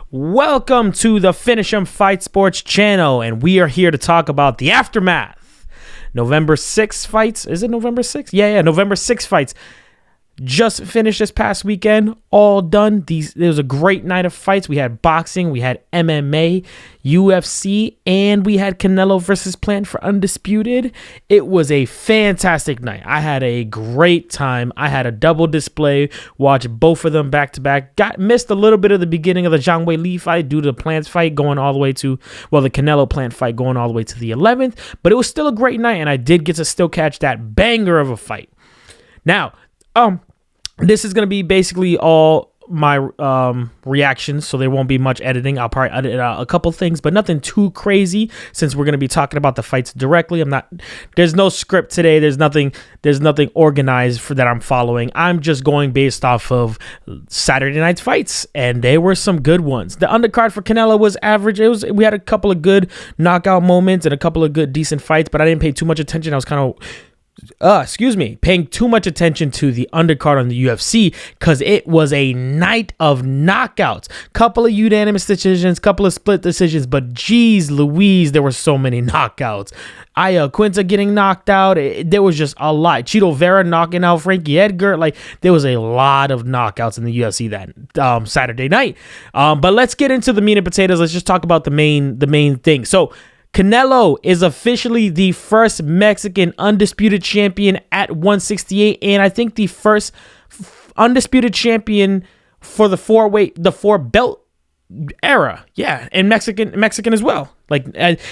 Welcome to the Finish 'em Fight Sports channel, and we are here to talk about the Aftermath. November 6 fights. Is it November 6? Yeah, November 6 fights. Just finished this past weekend, all done. There was a great night of fights. We had boxing, we had MMA, UFC, and we had Canelo versus Plant for Undisputed. It was a fantastic night. I had a great time. I had a double display, watched both of them back to back. Missed a little bit of the beginning of the Zhang Weili fight due to the Plant fight going all the way to, the Canelo Plant fight going all the way to the 11th, but it was still a great night, and I did get to still catch that banger of a fight. Now, this is going to be basically all my reactions, so there won't be much editing. I'll probably edit out a couple things, but nothing too crazy since we're going to be talking about the fights directly. There's no script today. There's nothing organized for that I'm following. I'm just going based off of Saturday night's fights, and they were some good ones. The undercard for Canelo was average. We had a couple of good knockout moments and a couple of good decent fights, but I didn't pay too much attention. I was kind of paying too much attention to the undercard on the UFC because it was a night of knockouts. Couple of unanimous decisions, couple of split decisions, but geez Louise, there were so many knockouts. Quinta getting knocked out. There was just a lot. Chito Vera knocking out Frankie Edgar. There was a lot of knockouts in the UFC that Saturday night. But let's get into the meat and potatoes. Let's just talk about the main thing. So Canelo is officially the first Mexican undisputed champion at 168, and I think the first undisputed champion for the four belt era. Yeah, and Mexican as well.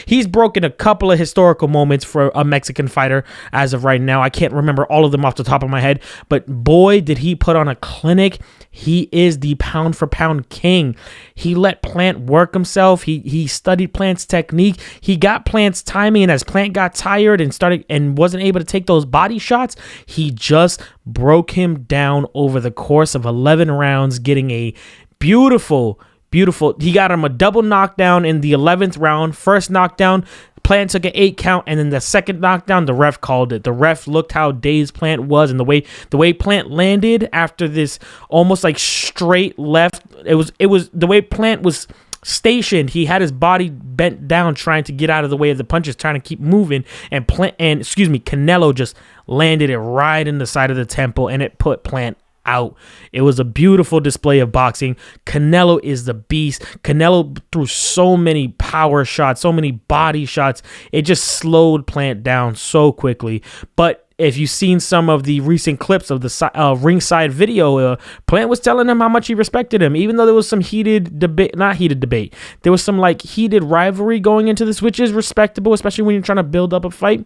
He's broken a couple of historical moments for a Mexican fighter as of right now. I can't remember all of them off the top of my head, but boy, did he put on a clinic. He is the pound for pound king. He let Plant work himself. He studied Plant's technique. He got Plant's timing, and as Plant got tired and wasn't able to take those body shots, he just broke him down over the course of 11 rounds, getting a beautiful. He got him a double knockdown in the 11th round. First knockdown, Plant took an 8 count, and then the second knockdown, the ref called it. The ref looked how dazed Plant was, and the way Plant landed after this almost straight left. It was the way Plant was stationed. He had his body bent down, trying to get out of the way of the punches, trying to keep moving, and Canelo just landed it right in the side of the temple, and it put Plant out. It was a beautiful display of boxing. Canelo is the beast. Canelo threw so many power shots, so many body shots. It just slowed Plant down so quickly. But if you've seen some of the recent clips of the ringside video, Plant was telling him how much he respected him, even though there was some heated debate. There was some heated rivalry going into this, which is respectable, especially when you're trying to build up a fight.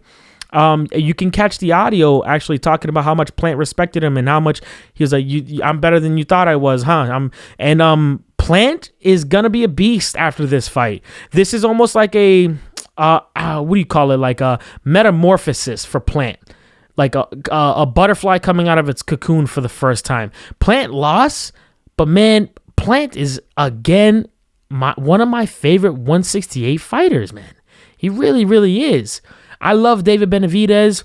You can catch the audio actually talking about how much Plant respected him and how much he was like, I'm better than you thought I was, huh? Plant is gonna be a beast after this fight. This is almost like a what do you call it? Like a metamorphosis for Plant, like a butterfly coming out of its cocoon for the first time. Plant lost, but man, Plant is again one of my favorite 168 fighters. Man, he really, really is. I love David Benavidez.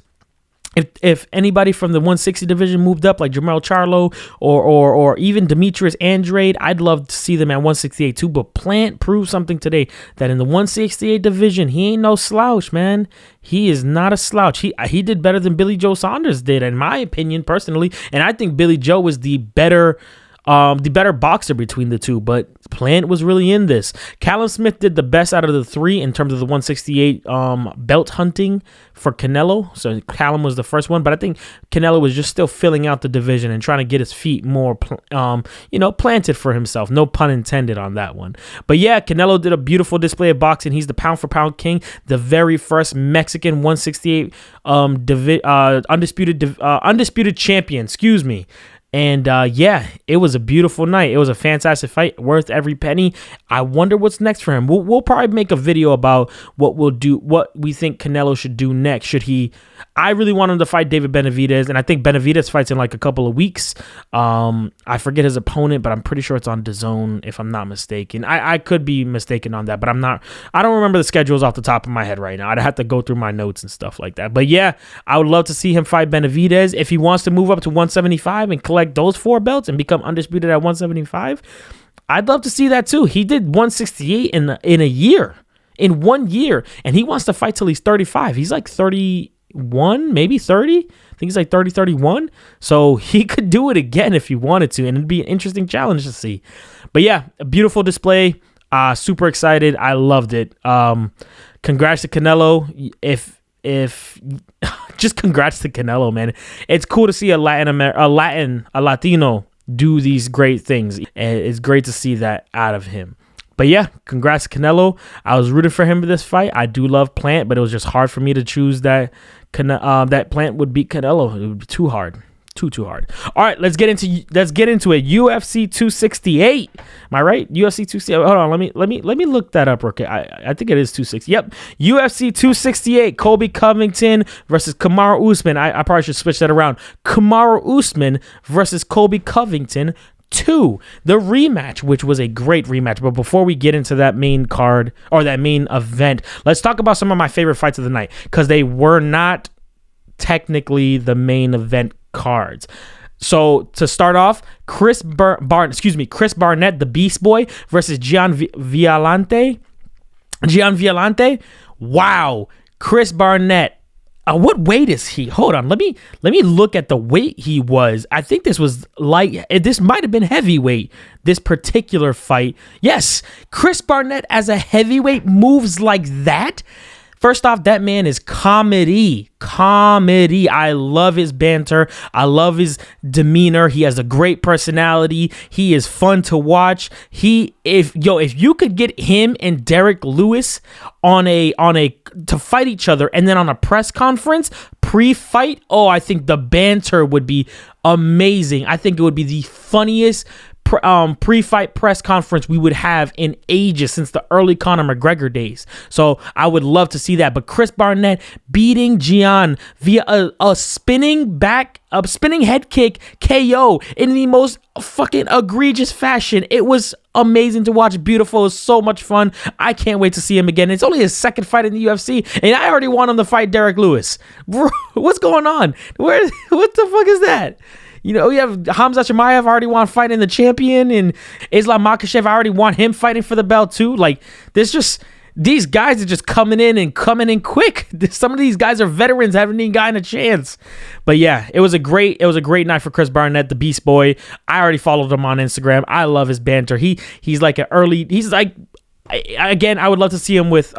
If anybody from the 160 division moved up, like Jermell Charlo or even Demetrius Andrade, I'd love to see them at 168 too. But Plant proved something today that in the 168 division, he ain't no slouch, man. He is not a slouch. He did better than Billy Joe Saunders did, in my opinion, personally. And I think Billy Joe was the better boxer between the two, but Plant was really in this. Callum Smith did the best out of the three in terms of the 168 belt hunting for Canelo. So Callum was the first one, but I think Canelo was just still filling out the division and trying to get his feet more, planted for himself. No pun intended on that one. But yeah, Canelo did a beautiful display of boxing. He's the pound for pound king, the very first Mexican 168 undisputed champion. Excuse me. And it was a beautiful night. It was a fantastic fight, worth every penny. I wonder what's next for him. We'll probably make a video about what we think Canelo should do next. I really want him to fight David Benavidez, and I think Benavidez fights in a couple of weeks. I forget his opponent, but I'm pretty sure it's on DAZN, if I'm not mistaken. I could be mistaken on that, but I don't remember the schedules off the top of my head right now. I'd have to go through my notes and stuff like that. But yeah, I would love to see him fight Benavidez. If he wants to move up to 175 and collect those 4 belts and become undisputed at 175, I'd love to see that too. He did 168 in a year, in 1 year, and he wants to fight till he's 35. He's like 31, maybe 30. I think he's like 30, 31. So he could do it again if he wanted to, and it'd be an interesting challenge to see. But yeah, a beautiful display. Super excited. I loved it. Congrats to Canelo. If just congrats to Canelo, man. It's cool to see a Latino do these great things. And it's great to see that out of him. But yeah, congrats to Canelo. I was rooting for him in this fight. I do love Plant, but it was just hard for me to choose that Plant would beat Canelo. It would be too hard. Too hard. All right, let's get into it. UFC 268. Am I right? UFC 268. Hold on, let me look that up real quick. I think it is 260. Yep. UFC 268. Colby Covington versus Kamaru Usman. I probably should switch that around. Kamaru Usman versus Colby Covington 2. The rematch, which was a great rematch. But before we get into that main card or that main event, let's talk about some of my favorite fights of the night, because they were not technically the main event cards. So to start off, Chris Barnett, the Beast Boy, versus Gian Villante. Wow, Chris Barnett. What weight is he? Hold on, let me look at the weight he was. I think this was light. This might have been heavyweight. This particular fight, yes. Chris Barnett as a heavyweight moves like that. First off, that man is comedy. I love his banter. I love his demeanor. He has a great personality. He is fun to watch. If you could get him and Derek Lewis to fight each other, and then on a press conference pre-fight, I think the banter would be amazing. I think it would be the funniest pre-fight press conference we would have in ages, since the early Conor McGregor days. So I would love to see that. But Chris Barnett beating Gian via a spinning head kick KO in the most fucking egregious fashion. It was amazing to watch. Beautiful. It was so much fun. I can't wait to see him again. It's only his second fight in the UFC, and I already want him to fight Derek Lewis. Bro, what's going on? What the fuck is that? You have Hamza Chimaev, I already want fighting the champion, and Islam Makhachev, I already want him fighting for the belt too. Like, these guys are just coming in quick. Some of these guys are veterans, haven't even gotten a chance. But yeah, it was a great night for Chris Barnett, the Beast Boy. I already followed him on Instagram. I love his banter. He's like again, I would love to see him with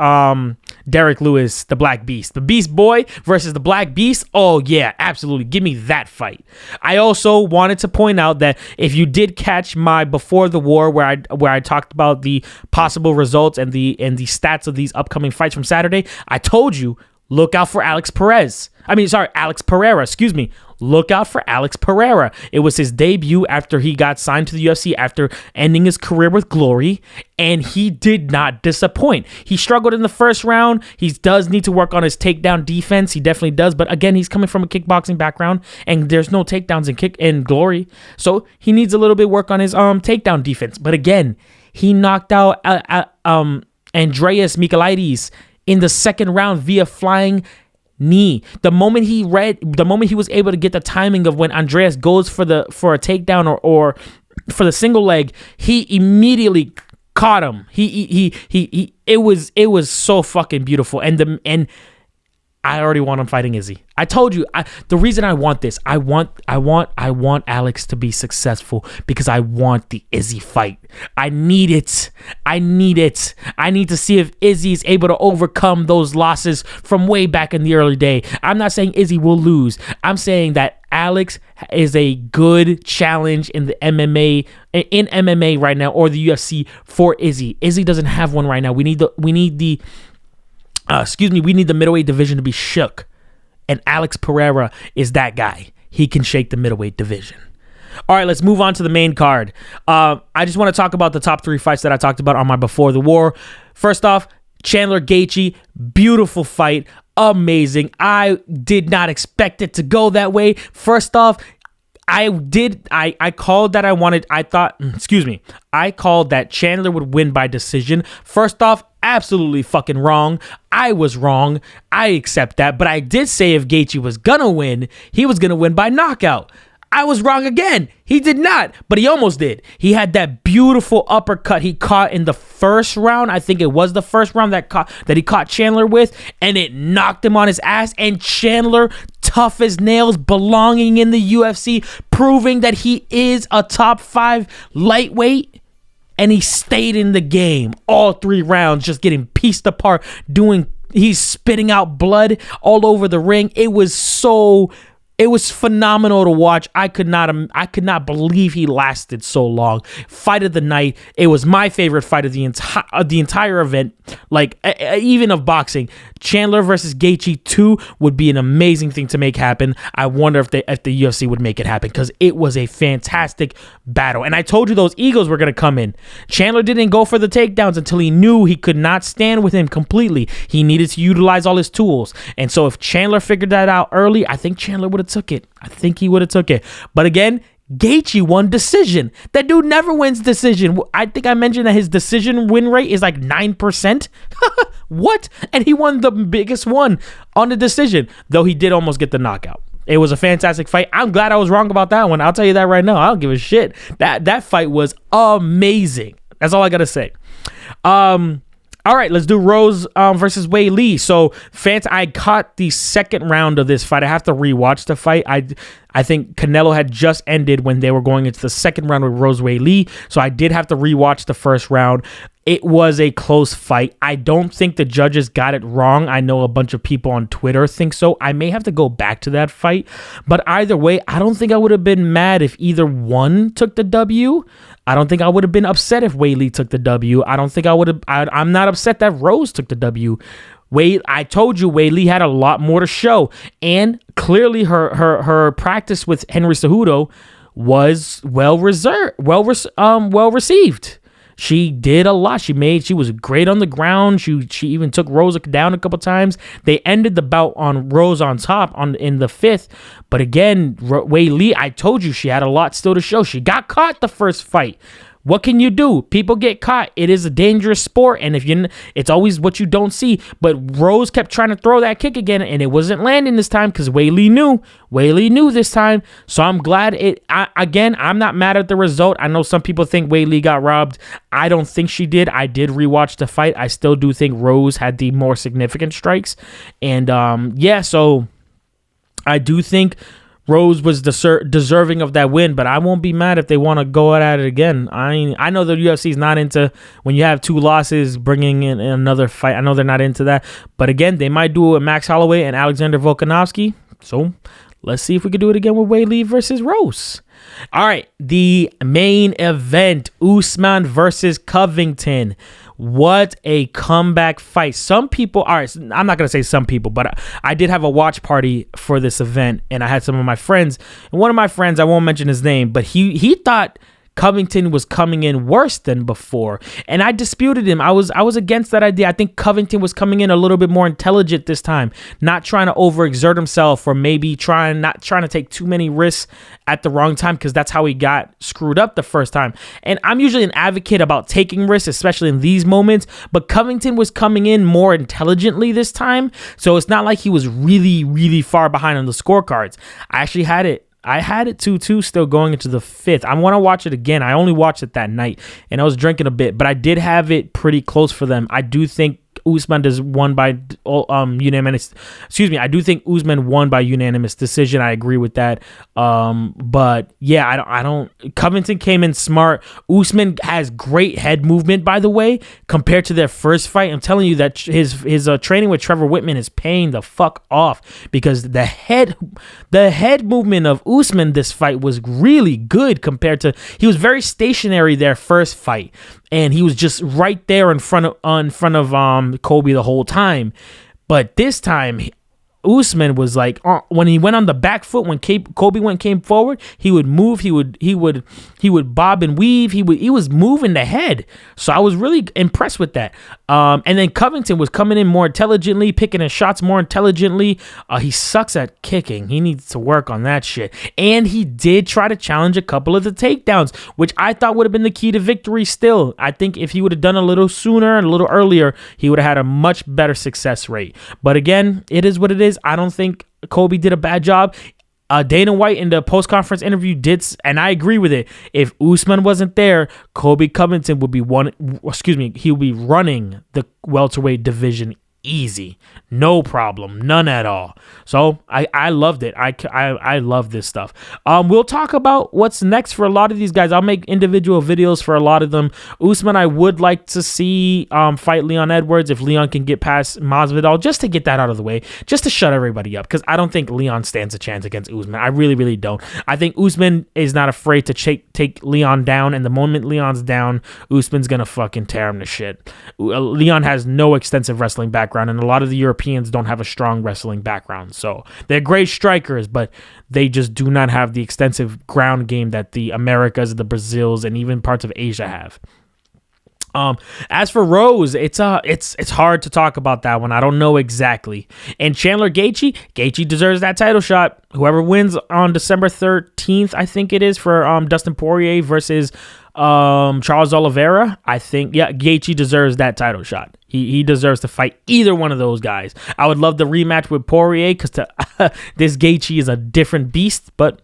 Derek Lewis, the Black Beast. The Beast Boy versus the Black Beast. Oh, yeah, absolutely. Give me that fight. I also wanted to point out that if you did catch my Before the War, where I talked about the possible results and the stats of these upcoming fights from Saturday, I told you, look out for Alex Pereira. Excuse me. Look out for Alex Pereira. It was his debut after he got signed to the UFC after ending his career with Glory, and he did not disappoint. He struggled in the first round. He does need to work on his takedown defense. He definitely does, but again, he's coming from a kickboxing background, and there's no takedowns in Glory, so he needs a little bit of work on his takedown defense. But again, he knocked out Andreas Michailidis in the second round via flying knee. The moment he was able to get the timing of when Andreas goes for a takedown or for the single leg, he immediately caught him. It was so fucking beautiful. And I already want him fighting Izzy. I told you, the reason I want this, I want Alex to be successful because I want the Izzy fight. I need it. I need to see if Izzy is able to overcome those losses from way back in the early day. I'm not saying Izzy will lose. I'm saying that Alex is a good challenge in the MMA right now, or the UFC for Izzy. Izzy doesn't have one right now. We need the middleweight division to be shook. And Alex Pereira is that guy. He can shake the middleweight division. All right, let's move on to the main card. I just want to talk about the top 3 fights that I talked about on my Before the War. First off, Chandler Gaethje, beautiful fight. Amazing. I did not expect it to go that way. First off, I called that I called that Chandler would win by decision. First off, absolutely fucking wrong. I was wrong. I accept that. But I did say if Gaethje was gonna win, he was gonna win by knockout. I was wrong again. He did not, but he almost did. He had that beautiful uppercut he caught in the first round. I think it was the first round that he caught Chandler with, and it knocked him on his ass. And Chandler, tough as nails, belonging in the UFC, proving that he is a top 5 lightweight. And he stayed in the game all 3 rounds, just getting pieced apart, he's spitting out blood all over the ring. It was phenomenal to watch. I could not believe he lasted so long. Fight of the night. It was my favorite fight of the entire event. Like, even of boxing. Chandler versus Gaethje 2 would be an amazing thing to make happen. I wonder if the UFC would make it happen, because it was a fantastic battle. And I told you those egos were going to come in. Chandler didn't go for the takedowns until he knew he could not stand with him completely. He needed to utilize all his tools. And so if Chandler figured that out early, I think Chandler would have took it. I think he would have took it. But again, Gaethje won decision. That dude never wins decision. I think I mentioned that his decision win rate is like 9%. What? And he won the biggest one on the decision, though he did almost get the knockout. It was a fantastic fight. I'm glad I was wrong about that one. I'll tell you that right now. I don't give a shit. That fight was amazing. That's all I gotta say. All right, let's do Rose versus Wei Lee. So, fans, I caught the second round of this fight. I have to rewatch the fight. I think Canelo had just ended when they were going into the second round with Rose Wei Lee. So, I did have to rewatch the first round. It was a close fight. I don't think the judges got it wrong. I know a bunch of people on Twitter think so. I may have to go back to that fight. But either way, I don't think I would have been mad if either one took the W. I don't think I would have been upset if Wei Lee took the W. I don't think I would have. I'm not upset that Rose took the W. I told you Wei Lee had a lot more to show, and clearly her practice with Henry Cejudo was well received. She did a lot. She was great on the ground. She even took Rose down a couple times. They ended the bout on Rose on top in the 5th. But again, Wei Lee, I told you she had a lot still to show. She got caught the first fight. What can you do? People get caught. It is a dangerous sport, and it's always what you don't see. But Rose kept trying to throw that kick again, and it wasn't landing this time because Wei Lee knew. Wei Lee knew this time, so I'm glad I'm not mad at the result. I know some people think Wei Lee got robbed. I don't think she did. I did rewatch the fight. I still do think Rose had the more significant strikes, and so I do think Rose was deserving of that win, but I won't be mad if they want to go at it again. I know the UFC is not into when you have 2 losses bringing in another fight. I know they're not into that, but again, they might do it with Max Holloway and Alexander Volkanovski. So let's see if we can do it again with Wei Lee versus Rose. All right, the main event: Usman versus Covington. What a comeback fight. Some people, all right, I'm not going to say some people, but I did have a watch party for this event, and I had some of my friends. And one of my friends, I won't mention his name, but he thought Covington was coming in worse than before, and I disputed him. I was against that idea. I think Covington was coming in a little bit more intelligent this time, not trying to overexert himself, or maybe not trying to take too many risks at the wrong time, because that's how he got screwed up the first time. And I'm usually an advocate about taking risks, especially in these moments, but Covington was coming in more intelligently this time, so it's not like he was really, really far behind on the scorecards. I actually had it 2-2 still going into the 5th. I want to watch it again. I only watched it that night, and I was drinking a bit, but I did have it pretty close for them. I do think Usman won by unanimous. I do think Usman won by unanimous decision. I agree with that. But yeah, I don't. Covington came in smart. Usman has great head movement, by the way, compared to their first fight. I'm telling you that his training with Trevor Whitman is paying the fuck off, because the head movement of Usman this fight was really good compared to. He was very stationary their first fight, and he was just right there in front of Kobe the whole time. But this time, Usman was like, when he went on the back foot, when Kobe came forward, he would move, he would bob and weave, he was moving the head. So I was really impressed with that. And then Covington was coming in more intelligently, picking his shots more intelligently. He sucks at kicking. He needs to work on that shit. And he did try to challenge a couple of the takedowns, which I thought would have been the key to victory still. I think if he would have done a little sooner and a little earlier, he would have had a much better success rate. But again, it is what it is. I don't think Kobe did a bad job. Dana White in the post-conference interview and I agree with it. If Usman wasn't there, Colby Covington would be he would be running the welterweight division easy, no problem, none at all. So I loved it. I love this stuff. We'll talk about what's next for a lot of these guys. I'll make individual videos for a lot of them. Usman, I would like to see fight Leon Edwards if Leon can get past Masvidal, just to get that out of the way, just to shut everybody up, because I don't think Leon stands a chance against Usman. I really, really don't. I think Usman is not afraid to take Leon down, and the moment Leon's down, Usman's gonna fucking tear him to shit. Leon has no extensive wrestling background, and a lot of the Europeans don't have a strong wrestling background. So they're great strikers, but they just do not have the extensive ground game that the Americas, the Brazils, and even parts of Asia have. As for Rose, it's hard to talk about that one. I don't know exactly. And Chandler Gaethje deserves that title shot. Whoever wins on December 13th, I think it is, for Dustin Poirier versus Charles Oliveira, I think, Gaethje deserves that title shot. He deserves to fight either one of those guys. I would love the rematch with Poirier, because this Gaethje is a different beast, but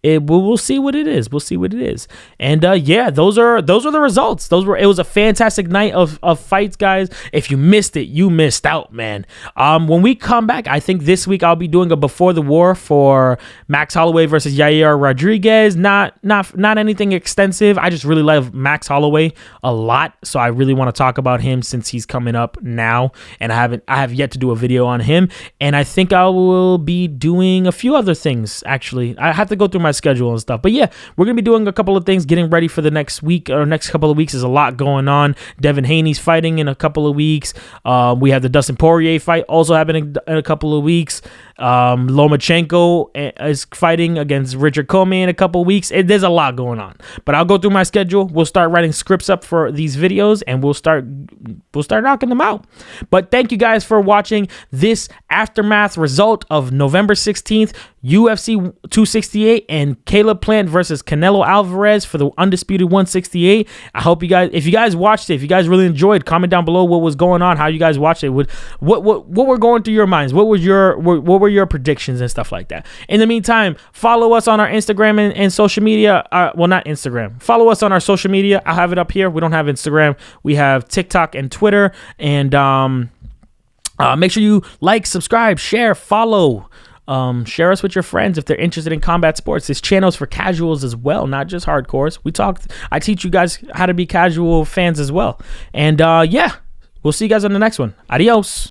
we'll see what it is. We'll see what it is. And those are the results. It was a fantastic night of fights, guys. If you missed it, you missed out, man. When we come back, I think this week I'll be doing a before the war for Max Holloway versus Yair Rodriguez. Not anything extensive. I just really love Max Holloway a lot, so I really want to talk about him since he's coming up now, and I have yet to do a video on him. And I think I will be doing a few other things. Actually, I have to go through my schedule and stuff, but yeah, we're gonna be doing a couple of things, getting ready for the next week or next couple of weeks. There's a lot going on. Devin Haney's fighting in a couple of weeks. We have the Dustin Poirier fight also happening in a couple of weeks. Lomachenko is fighting against Richard Comey in a couple of weeks. There's a lot going on, but I'll go through my schedule. We'll start writing scripts up for these videos, and we'll start knocking them out. But thank you guys for watching this aftermath result of November 16th, UFC 268, and Caleb Plant versus Canelo Alvarez for the undisputed 168. I hope you guys, if you guys watched it, if you guys really enjoyed, comment down below what was going on, how you guys watched it, what were going through your minds, what were your predictions and stuff like that. In the meantime, follow us on our Instagram and social media. Well, not Instagram. Follow us on our social media. I'll have it up here. We don't have Instagram. We have TikTok and Twitter. And make sure you like, subscribe, share, follow. Share us with your friends if they're interested in combat sports. This channel is for casuals as well, not just hardcores. I teach you guys how to be casual fans as well. And we'll see you guys on the next one. Adios.